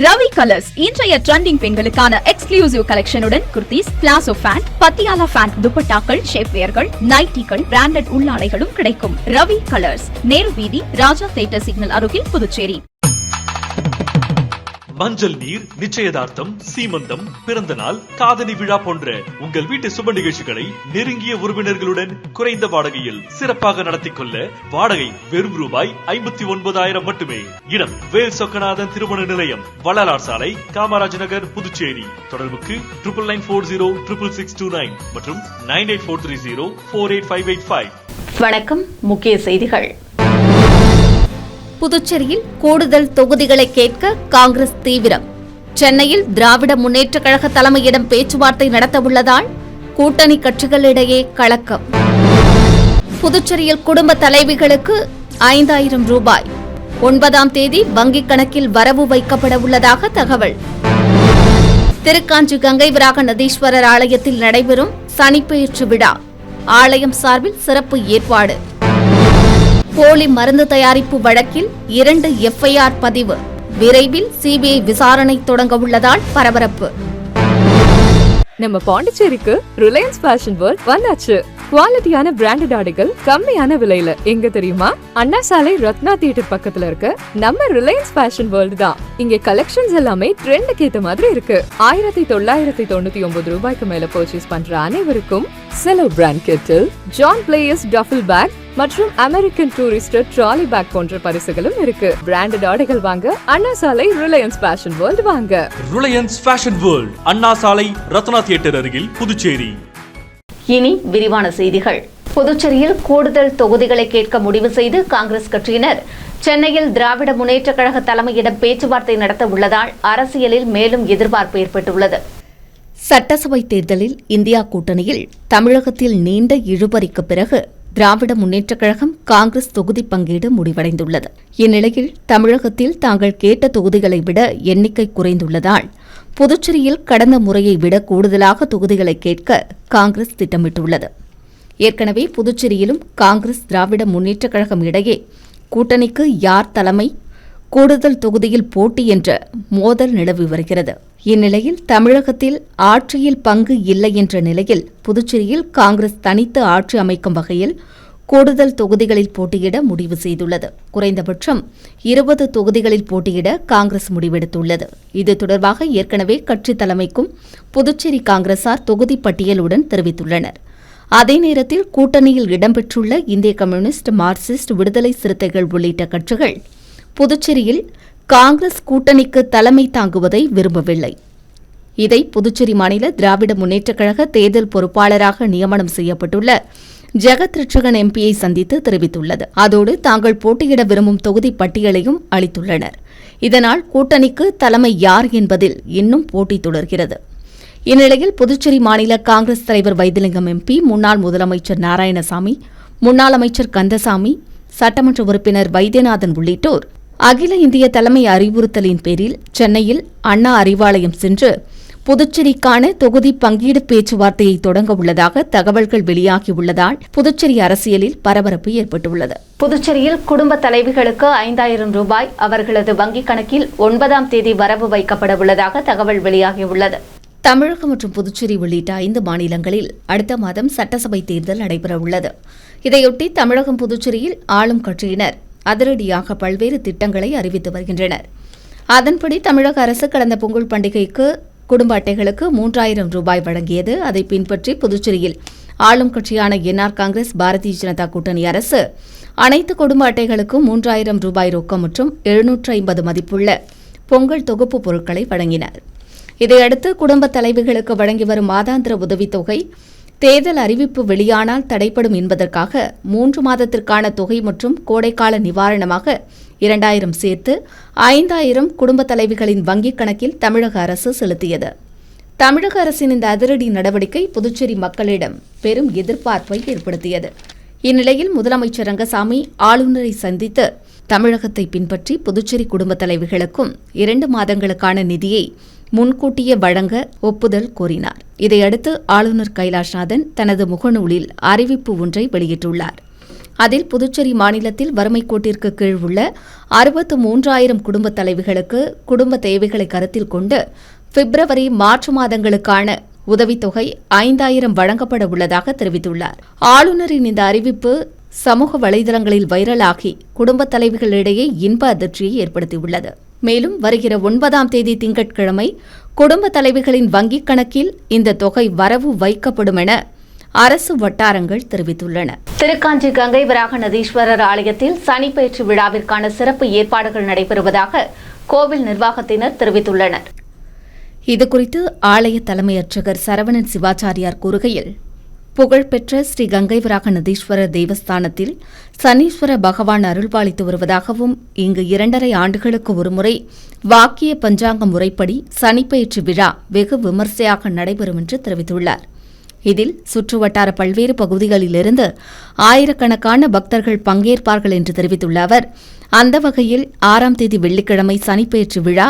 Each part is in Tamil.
ரவி கலர்ஸ் இன்றைய ட்ரெண்டிங் பெண்களுக்கான எக்ஸ்க்ளூசிவ் கலெக்ஷனுடன் kurtis, palazzo pant, Patiala pant, துப்பட்டாக்கள், ஷேப்வேர்கள், நைட்டிகள், பிராண்டட் உள்ளாடைகளும் கிடைக்கும். ரவி கலர்ஸ், நேரு வீதி, ராஜா தியேட்டர் சிக்னல் அருகில், புதுச்சேரி. மஞ்சள் நீர், நிச்சயதார்த்தம், சீமந்தம், பிறந்த நாள், காதணி விழா போன்ற உங்கள் வீட்டு சுப நிகழ்ச்சிகளை நெருங்கிய உறவினர்களுடன் குறைந்த வாடகையில் சிறப்பாக நடத்திக் கொள்ள வாடகை வெறும் ரூபாய் 59,000 மட்டுமே. இடம் வேல் சொக்கநாதன் திருமண நிலையம், வள்ளலார் சாலை, காமராஜ் நகர், புதுச்சேரி. தொடர்புக்கு 99406669 மற்றும் 9843048585. வணக்கம். முக்கிய செய்திகள். புதுச்சேரியில் கூடுதல் தொகுதிகளை கேட்க காங்கிரஸ் தீவிரம். சென்னையில் திராவிட முன்னேற்றக் கழக தலைமையிடம் பேச்சுவார்த்தை நடத்தவுள்ளதால் கூட்டணி கட்சிகளிடையே கலக்கம். புதுச்சேரியில் குடும்ப தலைவிகளுக்கு 5,000 ரூபாய் 9ஆம் தேதி வங்கிக் கணக்கில் வரவு வைக்கப்பட உள்ளதாக தகவல். திருக்காஞ்சி கங்கை விராக நதீஸ்வரர் ஆலயத்தில் நடைபெறும் சனிப்பெயர்ச்சி விழா, ஆலயம் சார்பில் சிறப்பு ஏற்பாடு. போலி மருந்து தயாரிப்பு வழக்கில் 2 FIR பதிவு, விரைவில் CBI விசாரணை தொடங்க உள்ளதால் பரபரப்பு. நம்ம பாண்டிச்சேரிக்கு ரிலையன்ஸ் ஃபேஷன் வேர்ல்ட் வந்தாச்சு. குவாலிட்டியான பிராண்டட் ஆடைகள் கம்மியான விலையில. எங்க தெரியுமா? அண்ணா சாலை ரத்னா தியேட்டர் பக்கத்துல இருக்க நம்ம ரிலையன்ஸ் ஃபேஷன் வேர்ல்ட் தான். இங்க கலெக்ஷன்ஸ் எல்லாமே ட்ரெண்டுக்கு ஏத்த மாதிரி இருக்கு. 1999 ரூபாய்க்கு மேல பர்ச்சேஸ் பண்ற அனைவருக்கும் Cello brand kettle, John Players duffel bag மற்றும் அமெரிக்கன் டூரிஸ்டர் ட்ராலி பேக் போன்ற பரிசுகளும் இருக்கு. பிராண்டட் ஆடைகள் வாங்க Anna Salai Reliance fashion world வாங்க. Reliance fashion world, Anna Salai Ratna theatre அருகில், புதுச்சேரி. இனி விரிவான செய்திகள். புதுச்சேரியில் கூடுதல் தொகுதிகளை கேட்க முடிவு செய்து காங்கிரஸ் கட்சியினர் சென்னையில் திராவிட முன்னேற்றக் கழக தலைமையிடம் பேச்சுவார்த்தை நடத்த உள்ளதால் அரசியலில் மேலும் எதிர்பார்ப்பு ஏற்பட்டுள்ளது. சட்டசபை தேர்தலில் இந்தியா கூட்டணியில் தமிழகத்தில் நீண்ட இழுபறிக்கு பிறகு திராவிட முன்னேற்றக் கழகம் காங்கிரஸ் தொகுதி பங்கீடு முடிவடைந்துள்ளது. இந்நிலையில் தமிழகத்தில் தாங்கள் கேட்ட தொகுதிகளை விட எண்ணிக்கை குறைந்துள்ளதால் புதுச்சேரியில் கடந்த முறையை விட கூடுதலாக தொகுதிகளை கேட்க காங்கிரஸ் திட்டமிட்டுள்ளது. ஏற்கனவே புதுச்சேரியிலும் காங்கிரஸ் திராவிட முன்னேற்றக் கழகம் இடையே கூட்டணிக்கு யார் தலைமை, கூடுதல் தொகுதியில் போட்டி என்ற மோதல் நிலவி வருகிறது. இந்நிலையில் தமிழகத்தில் ஆட்சியில் பங்கு இல்லை என்ற நிலையில் புதுச்சேரியில் காங்கிரஸ் தனித்து ஆட்சி அமைக்கும் வகையில் கூடுதல் தொகுதிகளில் போட்டியிட முடிவு செய்துள்ளது. குறைந்தபட்சம் 20 தொகுதிகளில் போட்டியிட காங்கிரஸ் முடிவெடுத்துள்ளது. இது தொடர்பாக ஏற்கனவே கட்சி தலைமைக்கும் புதுச்சேரி காங்கிரசார் தொகுதி பட்டியலுடன் தெரிவித்துள்ளனர். அதே நேரத்தில் கூட்டணியில் இடம்பெற்றுள்ள இந்திய கம்யூனிஸ்ட், மார்க்சிஸ்ட், விடுதலை சிறுத்தைகள் உள்ளிட்ட கட்சிகள் புதுச்சேரியில் காங்கிரஸ் கூட்டணிக்கு தலைமை தாங்குவதை விரும்பவில்லை. இதை புதுச்சேரி மாநில திராவிட முன்னேற்றக் கழக தேர்தல் பொறுப்பாளராக நியமனம் செய்யப்பட்டுள்ள ஜெகத் ரட்சகன் MPயை சந்தித்து தெரிவித்துள்ளது. அதோடு தாங்கள் போட்டியிட விரும்பும் தொகுதி பட்டியலையும் அளித்துள்ளனர். இதனால் கூட்டணிக்கு தலைமை யார் என்பதில் இன்னும் போட்டி தொடர்கிறது. இந்நிலையில் புதுச்சேரி மாநில காங்கிரஸ் தலைவர் வைத்திலிங்கம் MP, முன்னாள் முதலமைச்சர் நாராயணசாமி, முன்னாள் அமைச்சர் கந்தசாமி, சட்டமன்ற உறுப்பினர் வைத்தியநாதன் உள்ளிட்டோர் அகில இந்திய தலைமை அறிவுறுத்தலின் பேரில் சென்னையில் அண்ணா அறிவாலயம் சென்று புதுச்சேரிக்கான தொகுதி பங்கீடு பேச்சுவார்த்தையை தொடங்க உள்ளதாக தகவல்கள் வெளியாகியுள்ளதால் புதுச்சேரி அரசியலில் பரபரப்பு ஏற்பட்டுள்ளது. புதுச்சேரியில் குடும்ப தலைவிகளுக்கு 5,000 ரூபாய் அவர்களது வங்கிக் கணக்கில் 9ஆம் தேதி வரவு வைக்கப்பட உள்ளதாக தகவல் வெளியாகியுள்ளது. தமிழகம் மற்றும் புதுச்சேரி உள்ளிட்ட 5 மாநிலங்களில் அடுத்த மாதம் சட்டசபை தேர்தல் நடைபெறவுள்ளது. இதையொட்டி தமிழகம், புதுச்சேரியில் ஆளும் கட்சியினர் அதிரடியாக பல்வேறு திட்டங்களை அறிவித்து வருகின்றனர். அதன்படி தமிழக அரசு கடந்த பொங்கல் பண்டிகைக்கு குடும்ப அட்டைகளுக்கு 3,000 ரூபாய் வழங்கியது. அதை பின்பற்றி புதுச்சேரியில் ஆளும் கட்சியான NR காங்கிரஸ், பாரதிய ஜனதா கூட்டணி அரசு அனைத்து குடும்ப அட்டைகளுக்கும் 3,000 ரூபாய் ரொக்கம் மற்றும் 750 மதிப்புள்ள பொங்கல் தொகுப்பு பொருட்களை வழங்கினர். இதையடுத்து குடும்ப தலைவிகளுக்கு வழங்கி வரும் மாதாந்திர உதவித்தொகை தேர்தல் அறிவிப்பு வெளியானால் தடைப்படும் என்பதற்காக 3 மாதத்திற்கான தொகை மற்றும் கோடைக்கால நிவாரணமாக 2,000 சேர்த்து 5,000 குடும்ப தலைவிகளின் வங்கிக் கணக்கில் தமிழக அரசு செலுத்தியது. தமிழக அரசின் இந்த அதிரடி நடவடிக்கை புதுச்சேரி மக்களிடம் பெரும் எதிர்பார்ப்பை ஏற்படுத்தியது. இந்நிலையில் முதலமைச்சர் ரங்கசாமி ஆளுநரை சந்தித்து தமிழகத்தை பின்பற்றி புதுச்சேரி குடும்ப தலைவிகளுக்கும் 2 மாதங்களுக்கான நிதியை முன்கூட்டியே வழங்க ஒப்புதல் கோரினார். இதையடுத்து ஆளுநர் கைலாஷ்நாதன் தனது முகநூலில் அறிவிப்பு ஒன்றை வெளியிட்டுள்ளார். அதில் புதுச்சேரி மாநிலத்தில் வறுமை கோட்டிற்கு கீழ் உள்ள 63,000 குடும்ப தலைவிகளுக்கு குடும்ப தேவைகளை கருத்தில் கொண்டு பிப்ரவரி, மார்ச் மாதங்களுக்கான உதவித்தொகை 5,000 வழங்கப்பட உள்ளதாக தெரிவித்துள்ளார். ஆளுநரின் இந்த அறிவிப்பு சமூக வலைதளங்களில் வைரலாகி குடும்ப தலைவிகளிடையே இன்ப அதிர்ச்சியை ஏற்படுத்தியுள்ளது. மேலும் வருகிற 9ஆம் தேதி திங்கட்கிழமை குடும்ப தலைவிகளின் வங்கிக் கணக்கில் இந்த தொகை வரவு வைக்கப்படும் என அரசு வட்டாரங்கள் தெரிவித்துள்ளன. திருக்காஞ்சி கங்கை வராக நதீஸ்வரர் ஆலயத்தில் சனிப்பெயர்ச்சி விழாவிற்கான சிறப்பு ஏற்பாடுகள் நடைபெறுவதாக கோவில் நிர்வாகத்தினர் தெரிவித்துள்ளனர். இதுகுறித்து ஆலய தலைமை அர்ச்சகர் சரவணன் சிவாச்சாரியார் கூறுகையில், புகழ்பெற்ற ஸ்ரீ கங்கை வராக நதீஸ்வரர் தேவஸ்தானத்தில் சனீஸ்வர பகவான் அருள்பாலித்து வருவதாகவும் இங்கு 2.5 ஆண்டுகளுக்கு ஒருமுறை வாக்கிய பஞ்சாங்க முறைப்படி சனிப்பெயர்ச்சி விழா வெகு விமர்சையாக நடைபெறும் என்று தெரிவித்துள்ளார். இதில் சுற்றுவட்டார பல்வேறு பகுதிகளிலிருந்து ஆயிரக்கணக்கான பக்தர்கள் பங்கேற்பார்கள் என்று தெரிவித்துள்ள அவர், அந்த வகையில் 6ஆம் தேதி வெள்ளிக்கிழமை சனிப்பெயர்ச்சி விழா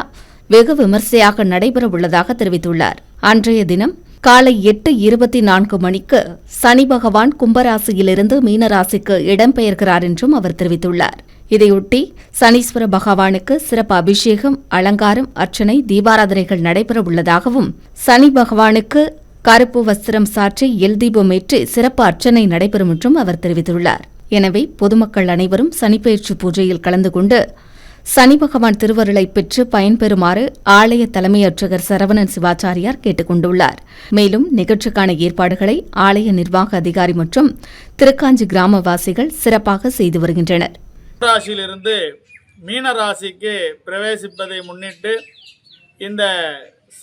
வெகு விமர்சையாக நடைபெறவுள்ளதாக தெரிவித்துள்ளார். அன்றைய தினம் காலை 8:24 மணிக்கு சனி பகவான் கும்பராசியிலிருந்து மீனராசிக்கு இடம்பெயர்கிறார் என்றும் அவர் தெரிவித்துள்ளார். இதையொட்டி சனீஸ்வர பகவானுக்கு சிறப்பு அபிஷேகம், அலங்காரம், அர்ச்சனை, தீபாராதனைகள் நடைபெறவுள்ளதாகவும் சனி பகவானுக்கு கருப்பு வஸ்திரம் சாற்றி எல் தீபமேற்றி சிறப்பு அர்ச்சனை நடைபெறும் என்றும் அவர் தெரிவித்துள்ளார். எனவே பொதுமக்கள் அனைவரும் சனிப்பெயர்ச்சி பூஜையில் கலந்து கொண்டு சனி பகவான் திருவருளை பெற்று பயன்பெறுமாறு ஆலய தலைமை அர்ச்சகர் சரவணன் சிவாச்சாரியார் கேட்டுக் கொண்டுள்ளார். மேலும் நிகழ்ச்சிக்கான ஏற்பாடுகளை ஆலய நிர்வாக அதிகாரி மற்றும் திருக்காஞ்சி கிராமவாசிகள் சிறப்பாக செய்து வருகின்றனர். ராசியிலிருந்து மீன ராசிக்கு பிரவேசிப்பதை முன்னிட்டு இந்த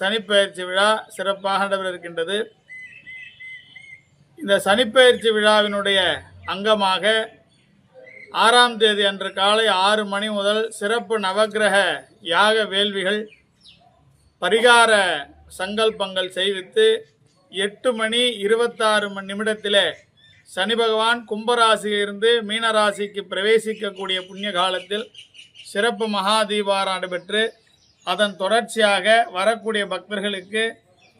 சனிப்பெயர்ச்சி விழா சிறப்பாக நடைபெறுகின்றது. இந்த சனிப்பெயர்ச்சி விழாவினுடைய அங்கமாக 6ஆம் தேதி அன்று காலை 6 மணி முதல் சிறப்பு நவக்கிரக யாக வேள்விகள், பரிகார சங்கல்பங்கள் செய்வித்து 8 மணி 26 நிமிடத்திலே சனி பகவான் கும்பராசியிலிருந்து மீனராசிக்கு பிரவேசிக்கக்கூடிய புண்ணிய காலத்தில் சிறப்பு மகா தீபாராதனை பெற்று அதன் தொடர்ச்சியாக வரக்கூடிய பக்தர்களுக்கு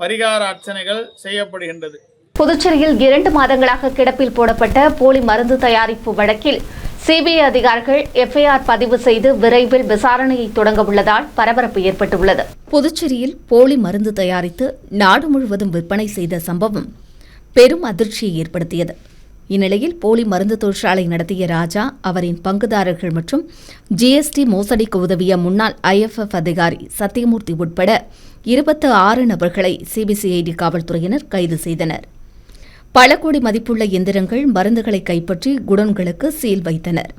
பரிகார அர்ச்சனைகள் செய்யப்படுகின்றது. புதுச்சேரியில் 2 மாதங்களாக கிடப்பில் போடப்பட்ட போலி மருந்து தயாரிப்பு வழக்கில் சிபிஐ அதிகாரிகள் எஃப்ஐஆர் பதிவு செய்து விரைவில் விசாரணையை தொடங்க உள்ளதால் பரபரப்பு ஏற்பட்டுள்ளது. புதுச்சேரியில் போலி மருந்து தயாரித்து நாடு முழுவதும் விற்பனை செய்த சம்பவம் பெரும் அதிர்ச்சியை ஏற்படுத்தியது. இந்நிலையில் போலி மருந்து தொழிற்சாலை நடத்திய ராஜா, அவரின் பங்குதாரர்கள் மற்றும் ஜிஎஸ்டி மோசடிக்கு உதவிய முன்னாள் ஐஎஃப்எஃப் அதிகாரி சத்தியமூர்த்தி உட்பட 26 நபர்களை சிபிசிஐடி காவல்துறையினர் கைது செய்தனர். பல கோடி மதிப்புள்ள எந்திரங்கள், மருந்துகளை கைப்பற்றி குடோன்களுக்கு சீல் வைத்தனர்.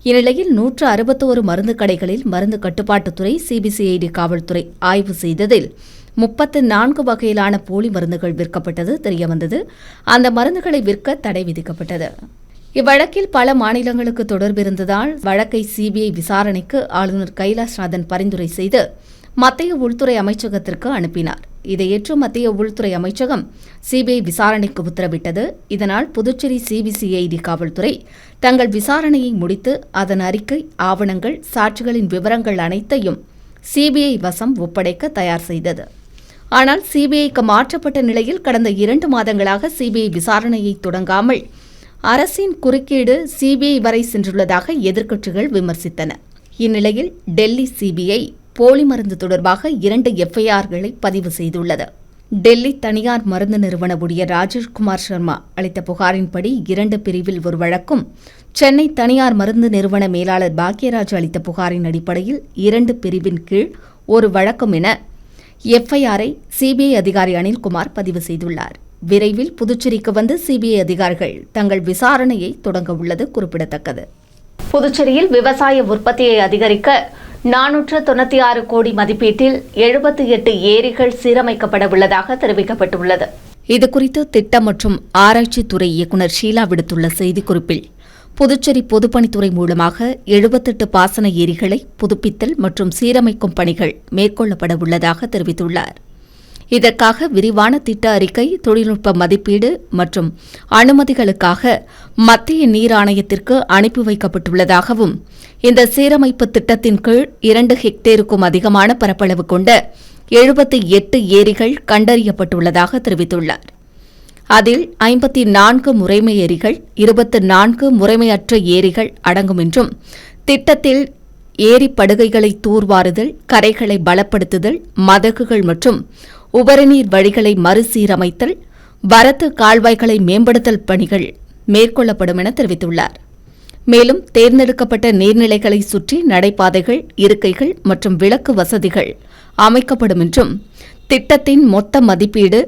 இந்நிலையில் 161 மருந்து கடைகளில் மருந்து கட்டுப்பாட்டுத்துறை சிபிசிஐடி காவல்துறை ஆய்வு செய்ததில் 34 வகையிலான போலி மருந்துகள் விற்கப்பட்டது தெரியவந்தது. அந்த மருந்துகளை விற்க தடை விதிக்கப்பட்டது. இவ்வழக்கில் பல மாநிலங்களுக்கு தொடர்பிருந்ததால் வழக்கை சிபிஐ விசாரணைக்கு ஆளுநர் கைலாஷ்நாதன் பரிந்துரை செய்து மத்திய உள்துறை அமைச்சகத்திற்கு அனுப்பினார். இதை ஏற்று மத்திய உள்துறை அமைச்சகம் சிபிஐ விசாரணைக்கு உத்தரவிட்டது. இதனால் புதுச்சேரி சிபிசிஐடி காவல்துறை தங்கள் விசாரணையை முடித்து அதன் அறிக்கை, ஆவணங்கள், சாட்சிகளின் விவரங்கள் அனைத்தையும் சிபிஐ வசம் ஒப்படைக்க தயார் செய்தது. ஆனால் சிபிஐக்கு மாற்றப்பட்ட நிலையில் கடந்த 2 மாதங்களாக சிபிஐ விசாரணையை தொடங்காமல் அரசின் குறுக்கீடு சிபிஐ வரை சென்றுள்ளதாக எதிர்க்கட்சிகள் விமர்சித்தன. இந்நிலையில் டெல்லி சிபிஐ போலி மருந்து தொடர்பாக 2 எஃப்ஐஆர்களை பதிவு செய்துள்ளது. டெல்லி தனியார் மருந்து நிறுவன ஊழியர் ராஜேஷ்குமார் சர்மா அளித்த புகாரின்படி 2 பிரிவில் ஒரு வழக்கும், சென்னை தனியார் மருந்து நிறுவன மேலாளர் பாக்யராஜ் அளித்த புகாரின் அடிப்படையில் 2 பிரிவின் கீழ் ஒரு வழக்கும் என எஃப்ஐஆரை சிபிஐ அதிகாரி அனில்குமார் பதிவு செய்துள்ளார். விரைவில் புதுச்சேரிக்கு வந்து சிபிஐ அதிகாரிகள் தங்கள் விசாரணையை தொடங்க உள்ளது குறிப்பிடத்தக்கது. புதுச்சேரியில் விவசாய உற்பத்தியை அதிகரிக்க 496 கோடி மதிப்பீட்டில் 78 ஏரிகள் சீரமைக்கப்பட உள்ளதாக தெரிவிக்கப்பட்டுள்ளது. இதுகுறித்து திட்டம் மற்றும் ஆராய்ச்சித்துறை இயக்குநர் ஷீலா விடுத்துள்ள செய்திக்குறிப்பில், புதுச்சேரி பொதுப்பணித்துறை மூலமாக 78 பாசன ஏரிகளை புதுப்பித்தல் மற்றும் சீரமைக்கும் பணிகள் மேற்கொள்ளப்பட உள்ளதாக தெரிவித்துள்ளார். இதற்காக விரிவான திட்ட அறிக்கை, தொழில்நுட்ப மதிப்பீடு மற்றும் அனுமதிகளுக்காக மத்திய நீர் ஆணையத்திற்கு அனுப்பி வைக்கப்பட்டுள்ளதாகவும், இந்த சீரமைப்பு திட்டத்தின் கீழ் 2 ஹெக்டேருக்கும் அதிகமான பரப்பளவு கொண்ட 78 ஏரிகள் கண்டறியப்பட்டுள்ளதாக தெரிவித்துள்ளார். அதில் 54 முறைமை ஏரிகள், 24 முறைமையற்ற ஏரிகள் அடங்கும் என்றும், திட்டத்தில் ஏரி படுகைகளை தூர்வாறுதல், கரைகளை பலப்படுத்துதல், மதகுகள் மற்றும் உபரிநீர் வழிகளை மறுசீரமைத்தல், வரத்து கால்வாய்களை மேம்படுத்தல் பணிகள் மேற்கொள்ளப்படும் என தெரிவித்துள்ளார். மேலும் தேர்ந்தெடுக்கப்பட்ட நீர்நிலைகளை சுற்றி நடைபாதைகள், இருக்கைகள் மற்றும் விளக்கு வசதிகள் அமைக்கப்படும் என்றும், திட்டத்தின் மொத்த மதிப்பீடு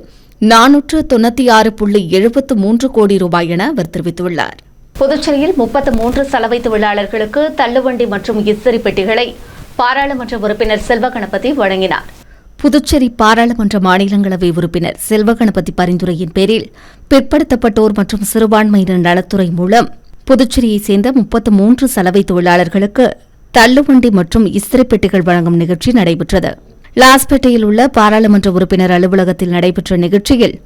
496.73 கோடி ரூபாய் என அவர் தெரிவித்துள்ளார். புதுச்சேரியில் 33 சலவை தொழிலாளர்களுக்கு தள்ளுவண்டி மற்றும் இஸ்திரி பெட்டிகளை பாராளுமன்ற உறுப்பினர் செல்வ கணபதி வழங்கினார். புதுச்சேரி பாராளுமன்ற மாநிலங்களவை உறுப்பினர் செல்வ கணபதி பரிந்துரையின் பேரில் பிற்படுத்தப்பட்டோர் மற்றும் சிறுபான்மையினர் நலத்துறை மூலம் புதுச்சேரியைச் சேர்ந்த 33 சலவை தொழிலாளர்களுக்கு தள்ளுவண்டி மற்றும் இஸ்திரி பெட்டிகள் வழங்கும் நிகழ்ச்சி நடைபெற்றது. லாஸ்பேட்டையில் உள்ள பாராளுமன்ற உறுப்பினர் அலுவலகத்தில் நடைபெற்ற நிகழ்ச்சியில்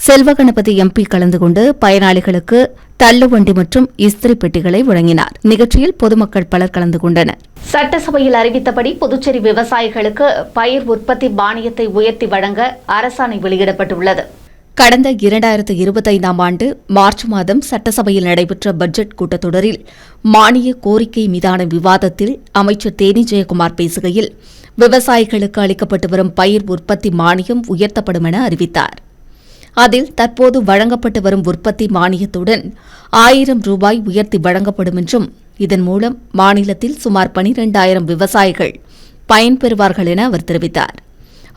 செல்வ கணபதி எம்பி கலந்து கொண்டு பயனாளிகளுக்கு தள்ளுவண்டி மற்றும் இஸ்திரி பெட்டிகளை வழங்கினார். நிகழ்ச்சியில் பொதுமக்கள் பலர் கலந்து கொண்டனர். சட்டசபையில் அறிவித்தபடி புதுச்சேரி விவசாயிகளுக்கு பயிர் உற்பத்தி மானியத்தை உயர்த்தி வழங்க அரசாணை வெளியிடப்பட்டுள்ளது. கடந்த 2025ஆம் ஆண்டு மார்ச் மாதம் சட்டசபையில் நடைபெற்ற பட்ஜெட் கூட்டத்தொடரில் மானிய கோரிக்கை மீதான விவாதத்தில் அமைச்சர் தேனி ஜெயக்குமார் பேசுகையில், விவசாயிகளுக்கு அளிக்கப்பட்டு வரும் பயிர் உற்பத்தி மானியம் உயர்த்தப்படும் என அறிவித்தார். அதில் தற்போது வழங்கப்பட்டு வரும் உற்பத்தி மானியத்துடன் 1000 ரூபாய் உயர்த்தி வழங்கப்படும் என்றும், இதன் மூலம் மாநிலத்தில் சுமார் 12,000 விவசாயிகள் பயன்பெறுவார்கள் என அவர் தெரிவித்தார்.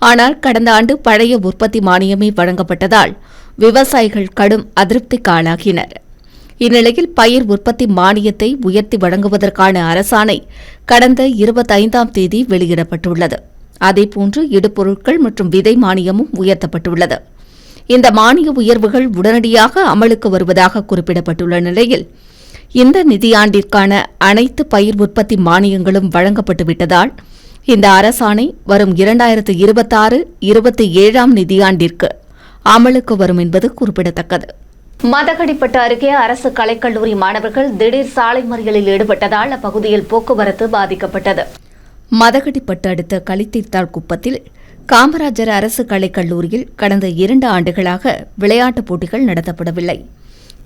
ஆனால் கடந்த ஆண்டு பழைய உற்பத்தி மானியமே வழங்கப்பட்டதால் விவசாயிகள் கடும் அதிருப்திக்கு ஆளாகினர். இந்நிலையில் பயிர் உற்பத்தி மானியத்தை உயர்த்தி வழங்குவதற்கான அரசாணை கடந்த 25ஆம் தேதி வெளியிடப்பட்டுள்ளது. அதேபோன்று இடுபொருட்கள் மற்றும் விதை மானியமும் உயர்த்தப்பட்டுள்ளது. இந்த மானிய உயர்வுகள் உடனடியாக அமலுக்கு வருவதாக குறிப்பிடப்பட்டுள்ள நிலையில், இந்த நிதியாண்டிற்கான அனைத்து பயிர் உற்பத்தி மானியங்களும் வழங்கப்பட்டுவிட்டதால் இந்த அரசாணை வரும் 2026-27ஆம் நிதியாண்டிற்கு அமலுக்கு வரும் என்பது குறிப்பிடத்தக்கது. மதகடிப்பட்டு அருகே அரசு கலைக்கல்லூரி மாணவர்கள் திடீர் சாலை மறியலில் ஈடுபட்டதால் அப்பகுதியில் போக்குவரத்து பாதிக்கப்பட்டது. மதகடிப்பட்டு அடுத்த களித்தீர்த்தாள் குப்பத்தில் காமராஜர் அரசு கலைக்கல்லூரியில் கடந்த 2 ஆண்டுகளாக விளையாட்டுப் போட்டிகள் நடத்தப்படவில்லை.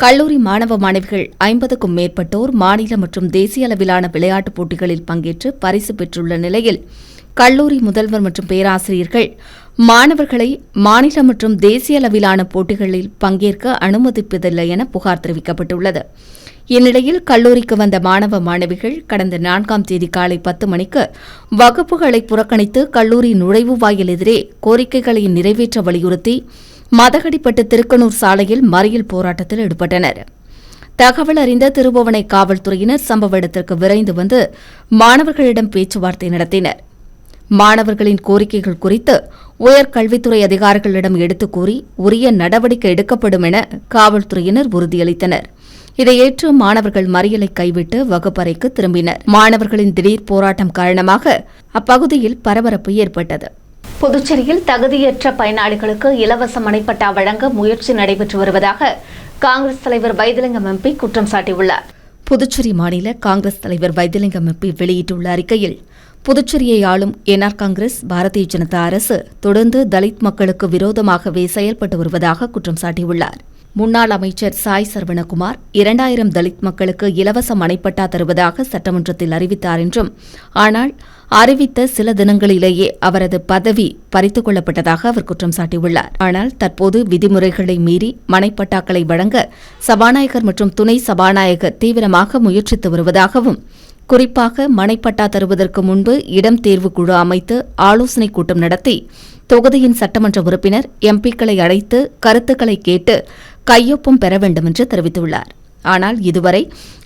கல்லூரி மாணவ மாணவிகள் 50க்கும் மேற்பட்டோர் மாநில மற்றும் தேசிய அளவிலான விளையாட்டுப் போட்டிகளில் பங்கேற்று பரிசு பெற்றுள்ள நிலையில், கல்லூரி முதல்வர் மற்றும் பேராசிரியர்கள் மாணவர்களை மாநில மற்றும் தேசிய அளவிலான போட்டிகளில் பங்கேற்க அனுமதிப்பதில்லை என புகார் தெரிவிக்கப்பட்டுள்ளது. இந்நிலையில் கல்லூரிக்கு வந்த மாணவ மாணவிகள் கடந்த 4ஆம் தேதி காலை 10 மணிக்கு வகுப்புகளை புறக்கணித்து கல்லூரி நுழைவு வாயில் எதிரே கோரிக்கைகளை நிறைவேற்ற வலியுறுத்தி மதகடிப்பட்டு திருக்கனூர் சாலையில் மறியல் போராட்டத்தில் ஈடுபட்டனர். தகவல் அறிந்த திருபுவனை காவல்துறையினர் சம்பவ இடத்திற்கு விரைந்து வந்து மாணவர்களிடம் பேச்சுவார்த்தை நடத்தினர். மாணவர்களின் கோரிக்கைகள் குறித்து உயர்கல்வித்துறை அதிகாரிகளிடம் எடுத்துக் கூறி உரிய நடவடிக்கை எடுக்கப்படும் என காவல்துறையினர் உறுதியளித்தனர். இதை ஏற்று மாணவர்கள் மறியலை கைவிட்டு வகுப்பறைக்கு திரும்பினர். மாணவர்களின் திடீர் போராட்டம் காரணமாக அப்பகுதியில் பரபரப்பு ஏற்பட்டது. புதுச்சேரியில் தகுதியற்ற பயனாளிகளுக்கு இலவச மனைப்பட்டா வழங்க முயற்சி நடைபெற்று வருவதாக காங்கிரஸ் தலைவர் வைத்திலிங்கம் எம்பி குற்றம் சாட்டியுள்ளார். புதுச்சேரி மாநில காங்கிரஸ் தலைவர் வைத்திலிங்கம் எம்பி வெளியிட்டுள்ள அறிக்கையில், புதுச்சேரியை ஆளும் என்ஆர் காங்கிரஸ் பாரதிய ஜனதா அரசு தொடர்ந்து தலித் மக்களுக்கு விரோதமாகவே செயல்பட்டு வருவதாக குற்றம் சாட்டியுள்ளார். முன்னாள் அமைச்சர் சாய் சரவணகுமார் 2000 தலித் மக்களுக்கு இலவச மனைப்பட்டா தருவதாக சட்டமன்றத்தில் அறிவித்தார் என்றும், ஆனால் அறிவித்த சில தினங்களிலேயே அவரது பதவி பறித்துக் கொள்ளப்பட்டதாக அவர் குற்றம் சாட்டியுள்ளார். ஆனால் தற்போது விதிமுறைகளை மீறி மனைப்பட்டாக்களை வழங்க சபாநாயகர் மற்றும் துணை சபாநாயகர் தீவிரமாக முயற்சித்து வருவதாகவும், குறிப்பாக மனைப்பட்டா தருவதற்கு முன்பு இடம் தேர்வு குழு அமைத்து ஆலோசனைக் கூட்டம் நடத்தி தொகுதியின் சட்டமன்ற உறுப்பினர் எம்பிக்களை அழைத்து கருத்துக்களை கேட்டு கையொப்பம் பெற வேண்டும் என்று தெரிவித்துள்ளார். ஆனால் இதுவரை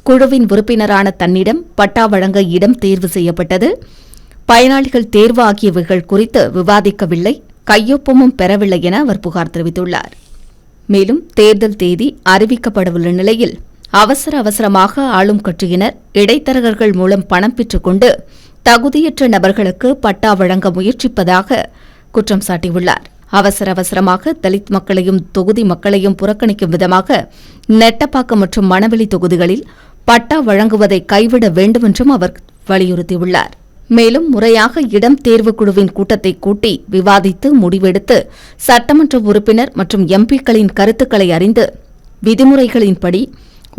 குழுவின் உறுப்பினரான தன்னிடம் பட்டா வழங்க இடம் தேர்வு செய்யப்பட்டது, பயனாளிகள் தேர்வு ஆகியவைகள் குறித்து விவாதிக்கவில்லை, கையொப்பமும் பெறவில்லை என அவர் புகார் தெரிவித்துள்ளார். மேலும் தேர்தல் தேதி அறிவிக்கப்படவுள்ள நிலையில் அவசரமாக ஆளும் கட்சியினர் இடைத்தரகர்கள் மூலம் பணம் பெற்றுக் கொண்டு தகுதியற்ற நபர்களுக்கு பட்டா வழங்க முயற்சிப்பதாக குற்றம் சாட்டியுள்ளார். அவசரமாக தலித் மக்களையும் தொகுதி மக்களையும் புறக்கணிக்கும் விதமாக நெட்டப்பாக்கம் மற்றும் மணவெளி தொகுதிகளில் பட்டா வழங்குவதை கைவிட வேண்டும் என்றும் அவர் வலியுறுத்தியுள்ளார். மேலும் முறையாக இடம் தேர்வு குழுவின் கூட்டத்தை கூட்டி விவாதித்து முடிவெடுத்து சட்டமன்ற உறுப்பினர் மற்றும் எம்பிக்களின் கருத்துக்களை அறிந்து விதிமுறைகளின்படி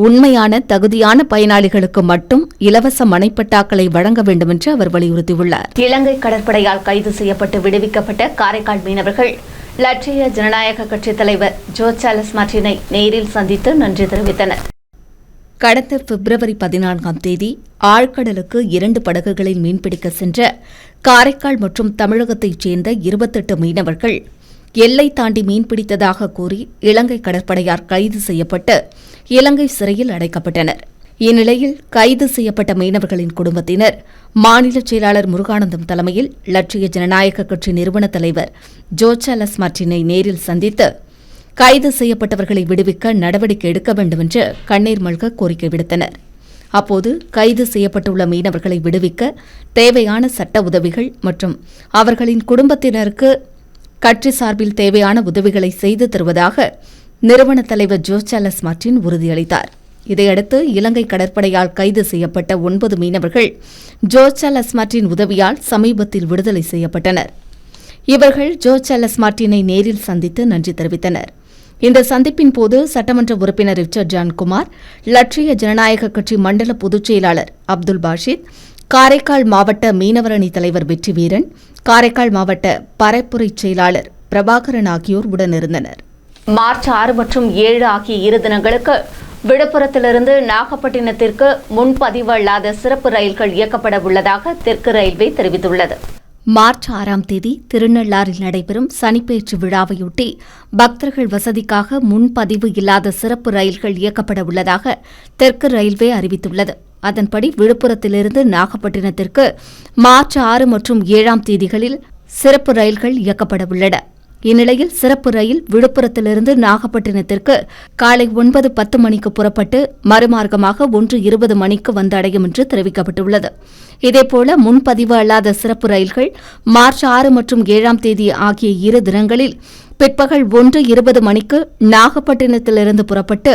உண்மையான தகுதியான பயனாளிகளுக்கு மட்டும் இலவச மனைப்பட்டாக்களை வழங்க வேண்டும் என்று அவர் வலியுறுத்தியுள்ளார். இலங்கை கடற்படையால் கைது செய்யப்பட்டு விடுவிக்கப்பட்ட காரைக்கால் மீனவர்கள் லட்சிய ஜனநாயக கட்சித் தலைவர் ஜோ சார்லஸ் மார்டினை நேரில் சந்தித்து நன்றி தெரிவித்தனர். கடந்த பிப்ரவரி 14ஆம் தேதி ஆழ்கடலுக்கு 2 படகுகளில் மீன்பிடிக்க சென்ற காரைக்கால் மற்றும் தமிழகத்தைச் சேர்ந்த 28 மீனவர்கள் எல்லை தாண்டி மீன்பிடித்ததாக கூறி இலங்கை கடற்படையால் கைது செய்யப்பட்டு இலங்கை சிறையில் அடைக்கப்பட்டனர். இந்நிலையில் கைது செய்யப்பட்ட மீனவர்களின் குடும்பத்தினர் மாநில செயலாளர் முருகானந்தம் தலைமையில் லட்சிய ஜனநாயக கட்சி நிறுவன தலைவர் ஜோ சார்லஸ் மார்டினை நேரில் சந்தித்து கைது செய்யப்பட்டவர்களை விடுவிக்க நடவடிக்கை எடுக்க வேண்டும் என்று கண்ணீர் மல்க கோரிக்கை விடுத்தனர். அப்போது கைது செய்யப்பட்டுள்ள மீனவர்களை விடுவிக்க தேவையான சட்ட உதவிகள் மற்றும் அவர்களின் குடும்பத்தினருக்கு கட்சி சார்பில் தேவையான உதவிகளை செய்து தருவதாக நிறுவன தலைவர் ஜோ சார்லஸ் மார்டின் உறுதியளித்தார். இதையடுத்து இலங்கை கடற்படையால் கைது செய்யப்பட்ட 9 மீனவர்கள் ஜோ சார்லஸ் மார்டின் உதவியால் சமீபத்தில் விடுதலை செய்யப்பட்டனர். இவர்கள் ஜோ சார்லஸ் மார்டினை நேரில் சந்தித்து நன்றி தெரிவித்தனர். இந்த சந்திப்பின் போது சட்டமன்ற உறுப்பினர் ரிச்சர்ட் ஜான்குமார், லட்சிய ஜனநாயக கட்சி மண்டல பொதுச் செயலாளர் அப்துல் பாஷித், காரைக்கால் மாவட்ட மீனவரணி தலைவர் வெற்றிவீரன், காரைக்கால் மாவட்ட பரப்புரை செயலாளர் பிரபாகரன் ஆகியோர் உடனிருந்தனர். மார்ச் 6 மற்றும் 7 ஆகிய 2 தினங்களுக்கு விழுப்புரத்திலிருந்து நாகப்பட்டினத்திற்கு முன்பதிவு அல்லாத சிறப்பு ரயில்கள் இயக்கப்பட உள்ளதாக தெற்கு ரயில்வே தெரிவித்துள்ளது. மார்ச் 6ஆம் தேதி திருநள்ளாறில் நடைபெறும் சனிப்பெயர்ச்சி விழாவையொட்டி பக்தர்கள் வசதிக்காக முன்பதிவு இல்லாத சிறப்பு ரயில்கள் இயக்கப்பட உள்ளதாக தெற்கு ரயில்வே அறிவித்துள்ளது. அதன்படி விழுப்புரத்திலிருந்து நாகப்பட்டினத்திற்கு மார்ச் 6 மற்றும் 7ஆம் தேதிகளில் சிறப்பு ரயில்கள் இயக்கப்பட உள்ளன. இந்நிலையில் சிறப்பு ரயில் விழுப்புரத்திலிருந்து நாகப்பட்டினத்திற்கு காலை 9:10 மணிக்கு புறப்பட்டு மறுமார்க்கமாக 1:20 மணிக்கு வந்தடையும் என்று தெரிவிக்கப்பட்டுள்ளது. இதேபோல முன்பதிவு அல்லாத சிறப்பு ரயில்கள் மார்ச் 6 மற்றும் 7ஆம் தேதி ஆகிய 2 தினங்களில் பிற்பகல் 1:20 மணிக்கு நாகப்பட்டினத்திலிருந்து புறப்பட்டு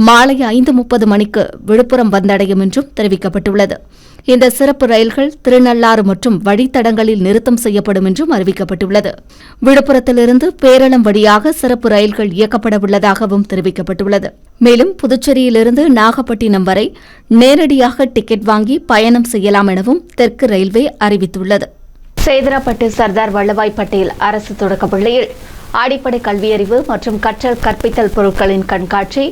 மாலை 5:30 மணிக்கு விழுப்புரம் வந்தடையும் என்றும் தெரிவிக்கப்பட்டுள்ளது. இந்த சிறப்பு ரயில்கள் திருநள்ளாறு மற்றும் வழித்தடங்களில் நிறுத்தம் செய்யப்படும் என்றும் அறிவிக்கப்பட்டுள்ளது. விழுப்புரத்திலிருந்து பேரளம் வழியாக சிறப்பு ரயில்கள் இயக்கப்பட உள்ளதாகவும் தெரிவிக்கப்பட்டுள்ளது. மேலும் புதுச்சேரியிலிருந்து நாகப்பட்டினம் வரை நேரடியாக டிக்கெட் வாங்கி பயணம் செய்யலாம் எனவும் தெற்கு ரயில்வே அறிவித்துள்ளது. சேதராப்பட்டு சர்தார் வல்லபாய் பட்டேல் அரசு தொடக்கப்பள்ளியில் அடிப்படை கல்வியறிவு மற்றும் கற்றல் கற்பித்தல் பொருட்களின் கண்காட்சி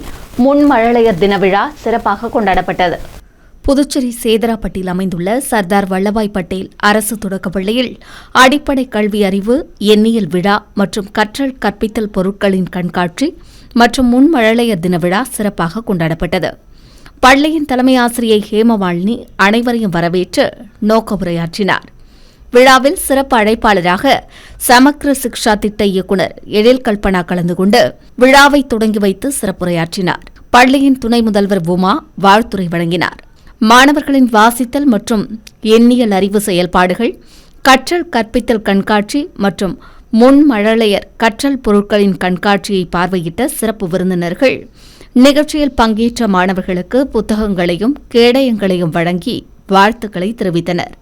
முன்மழலையர் தின விழா சிறப்பாக கொண்டாடப்பட்டது. புதுச்சேரி சேதராப்பட்டில் அமைந்துள்ள சர்தார் வல்லபாய் பட்டேல் அரசு தொடக்கப்பள்ளியில் அடிப்படை கல்வி அறிவு, எண்ணியல் விழா மற்றும் கற்றல் கற்பித்தல் பொருட்களின் கண்காட்சி மற்றும் முன்மழலையர் தின விழா சிறப்பாக கொண்டாடப்பட்டது. பள்ளியின் தலைமை ஆசிரியை ஹேமமாலினி அனைவரையும் வரவேற்று நோக்க உரையாற்றினார். விழாவில் சிறப்பு அழைப்பாளராக சமக்ர சிக்ஷா திட்ட இயக்குநர் எழில் கல்பனா கலந்து கொண்டு விழாவை தொடங்கி வைத்து சிறப்புரையாற்றினார். பள்ளியின் துணை முதல்வர் உமா வாழ்த்துரை வழங்கினார். மாணவர்களின் வாசித்தல் மற்றும் எண்ணியல் அறிவு செயல்பாடுகள், கற்றல் கற்பித்தல் கண்காட்சி மற்றும் முன்மழலையர் கற்றல் பொருட்களின் கண்காட்சியை பார்வையிட்ட சிறப்பு விருந்தினர்கள் நிகழ்ச்சியில் பங்கேற்ற மாணவர்களுக்கு புத்தகங்களையும் கேடயங்களையும் வழங்கி வாழ்த்துக்களை தெரிவித்தனர்.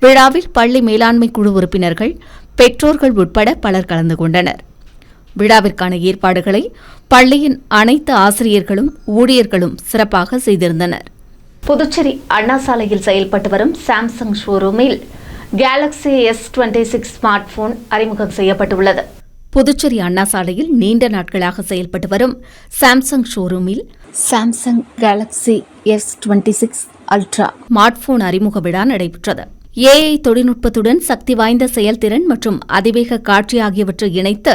விழாவில் பள்ளி மேலாண்மை குழு உறுப்பினர்கள், பெற்றோர்கள் உட்பட பலர் கலந்து கொண்டனர். விழாவிற்கான ஏற்பாடுகளை பள்ளியின் அனைத்து ஆசிரியர்களும் ஊழியர்களும் சிறப்பாக செய்திருந்தனர். புதுச்சேரி அண்ணா சாலையில் செயல்பட்டு வரும் சாம்சங் ஷோரூமில் கேலக்ஸி S26 ஸ்மார்ட் போன் அறிமுகம் செய்யப்பட்டுள்ளது. புதுச்சேரி அண்ணா சாலையில் நீண்ட நாட்களாக செயல்பட்டு வரும் சாம்சங் ஷோரூமில் Samsung Galaxy S26 ultra smart phone அறிமுக விழா நடைபெற்றது. AI தொழில்நுட்பத்துடன் சக்தி வாய்ந்த செயல்திறன் மற்றும் அதிவேக காட்சி ஆகியவற்றை இணைத்து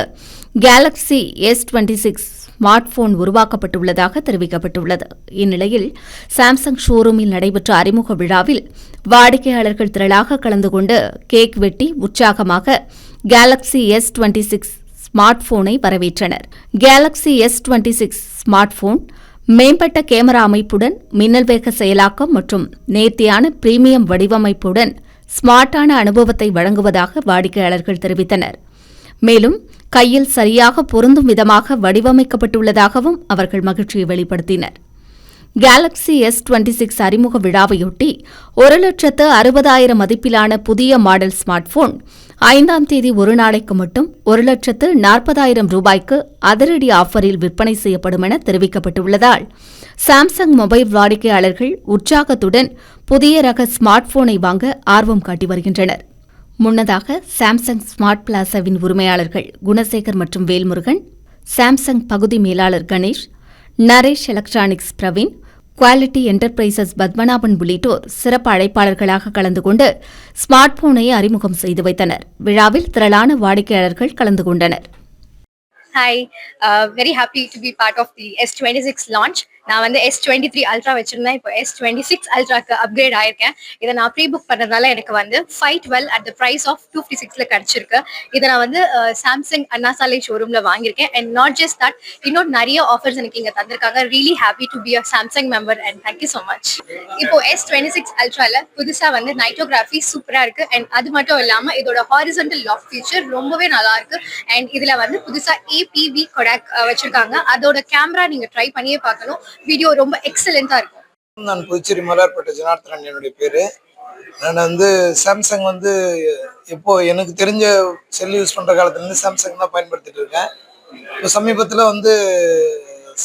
கேலக்ஸி S26 ஸ்மார்ட் போன் உருவாக்கப்பட்டுள்ளதாக தெரிவிக்கப்பட்டுள்ளது. இந்நிலையில் சாம்சங் ஷோரூமில் நடைபெற்ற அறிமுக விழாவில் வாடிக்கையாளர்கள் திரளாக கலந்து கொண்டு கேக் வெட்டி உற்சாகமாக கேலக்ஸி S26 ஸ்மார்ட் போனை வரவேற்றனர். கேலக்ஸி S26 ஸ்மார்ட் போன் மேம்பட்ட கேமரா அமைப்புடன் மின்னல் வேக செயலாக்கம் மற்றும் நேர்த்தியான பிரீமியம் வடிவமைப்புடன் ஸ்மார்ட்டான அனுபவத்தை வழங்குவதாக வாடிக்கையாளர்கள் தெரிவித்தனர். மேலும் கையில் சரியாக பொருந்தும் விதமாக வடிவமைக்கப்பட்டுள்ளதாகவும் அவர்கள் மகிழ்ச்சியை வெளிப்படுத்தினர். கேலக்ஸி S26 அறிமுக விழாவையொட்டி 1,60,000 மதிப்பிலான புதிய மாடல் ஸ்மார்ட் போன் 5ஆம் தேதி ஒரு நாளைக்கு மட்டும் 1,40,000 ரூபாய்க்கு அதிரடி ஆஃபரில் விற்பனை செய்யப்படும் என தெரிவிக்கப்பட்டுள்ளதால் சாம்சங் மொபைல் வாடிக்கையாளர்கள் உற்சாகத்துடன் புதிய ரக ஸ்மார்ட் போனை வாங்க ஆர்வம் காட்டி வருகின்றனர். முன்னதாக சாம்சங் ஸ்மார்ட் பிளாசாவின் உரிமையாளர்கள் குணசேகர் மற்றும் வேல்முருகன், சாம்சங் பகுதி மேலாளர் Ganesh, Naresh electronics Praveen, quality enterprises Padmanabhan உள்ளிட்டோர் சிறப்பு அழைப்பாளர்களாக கலந்து கொண்டு ஸ்மார்ட் போனை அறிமுகம் செய்து வைத்தனர். விழாவில் திரளான வாடிக்கையாளர்கள் கலந்து கொண்டனர். Hi, very happy to be part of the S26 launch. நான் வந்து S23 Ultra வச்சிருந்தேன். இப்போ S26 Ultraக்கு அப்கிரேட் ஆயிருக்கேன். இதை நான் ப்ரீ புக் பண்ணதால எனக்கு வந்து 512 at the price of 256ல கிடைச்சிருக்கு. இதை நான் வந்து சாம்சங் அண்ணா சாலை ஷோரூம்ல வாங்கியிருக்கேன். அண்ட் நாட் ஜஸ்ட் தட், இன்னும் நிறைய ஆஃபர்ஸ் எனக்கு இங்க தந்திருக்காங்க. Really happy to be a Samsung member and thank you so much. இப்போ S26 Ultraல புதுசா வந்து நைட்டோகிராஃபி சூப்பரா இருக்கு. அண்ட் அது மட்டும் இல்லாம இதோட ஹாரிசன்டல் லாக் ஃபீச்சர் ரொம்பவே நல்லா இருக்கு. அண்ட் இதுல வந்து புதுசா APV கொடாக் வச்சிருக்காங்க. அதோட கேமரா நீங்க ட்ரை பண்ணியே பார்க்கணும். வீடியோ ரொம்ப எக்ஸலென்ட்டா இருக்கும். நான் புதுச்சேரி மலர்பேட்டை ஜனார்த்தனன் என்னுடைய பேரு. நான் வந்து சாம்சங் வந்து இப்போ எனக்கு தெரிஞ்ச செல் யூஸ் பண்ற காலத்துலேருந்து சாம்சங் தான் பயன்படுத்திட்டு இருக்கேன். இப்போ சமீபத்தில் வந்து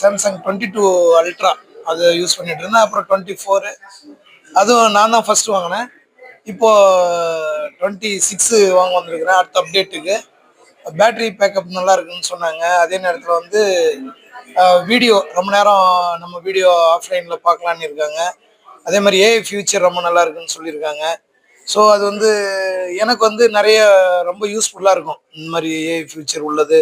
சாம்சங் 22 அல்ட்ரா அதை யூஸ் பண்ணிட்டு இருந்தேன். அப்புறம் 24 அதுவும் நான் தான் ஃபர்ஸ்ட் வாங்கினேன். இப்போ 26 வாங்க வந்திருக்கிறேன் அடுத்த அப்டேட்டுக்கு. பேட்டரி பேக்கப் நல்லா இருக்குன்னு சொன்னாங்க. அதே நேரத்தில் வந்து வீடியோ ரொம்ப நேரம் நம்ம வீடியோ ஆஃப்லைனில் பார்க்கலான்னு இருக்காங்க. அதே மாதிரி ஏஐ ஃபியூச்சர் ரொம்ப நல்லா இருக்குன்னு சொல்லியிருக்காங்க. ஸோ அது வந்து எனக்கு வந்து நிறைய ரொம்ப யூஸ்ஃபுல்லாக இருக்கும். இந்த மாதிரி ஏஐ ஃபியூச்சர் உள்ளது.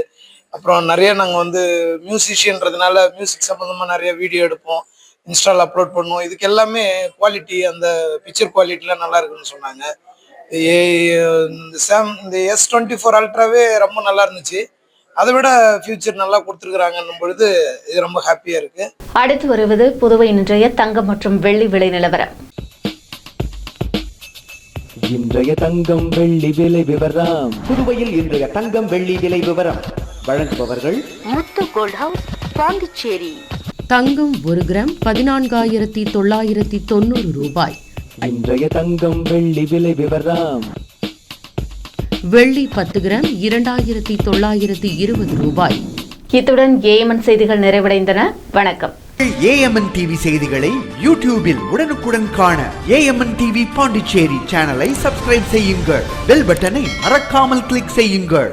அப்புறம் நிறைய நாங்கள் வந்து மியூசிஷியன்றதுனால மியூசிக் சம்மந்தமாக நிறைய வீடியோ எடுப்போம், இன்ஸ்டாவில் அப்லோட் பண்ணுவோம். இதுக்கு எல்லாமே குவாலிட்டி, அந்த பிக்சர் குவாலிட்டிலாம் நல்லா இருக்குன்னு சொன்னாங்க. இந்த S24 அல்ட்ராவே ரொம்ப நல்லா இருந்துச்சு. அதை விட ஃபியூச்சர் நல்லா கொடுத்துருக்காங்கன்னும் பொழுது இது ரொம்ப ஹாப்பியா இருக்கு. அடுத்து வருவது புதுவை இன்றைய தங்கம் மற்றும் வெள்ளி விலை நிலவரம். இன்றைய தங்கம் வெள்ளி விலை விவரம். புதுவையில் இன்றைய தங்கம் வெள்ளி விலை விவரம் வழங்குபவர்கள் முத்து கோல்ட் ஹவுஸ், பாண்டிச்சேரி. தங்கம் 1 கிராம் 14,990 ரூபாய். இன்றைய தங்கம் வெள்ளி விலை விவரம். வெள்ளி 10 கிராம் 2,920 ரூபாய். இத்துடன் ஏஎம்என் செய்திகள் நிறைவடைந்தன. வணக்கம். ஏஎம்என் டிவி செய்திகளை யூடியூபில் உடனுக்குடன் காண ஏஎம்என் டிவி பாண்டிச்சேரி சேனலை சப்ஸ்கிரைப் செய்யுங்கள். பெல் பட்டனை மறக்காமல் கிளிக் செய்யுங்கள்.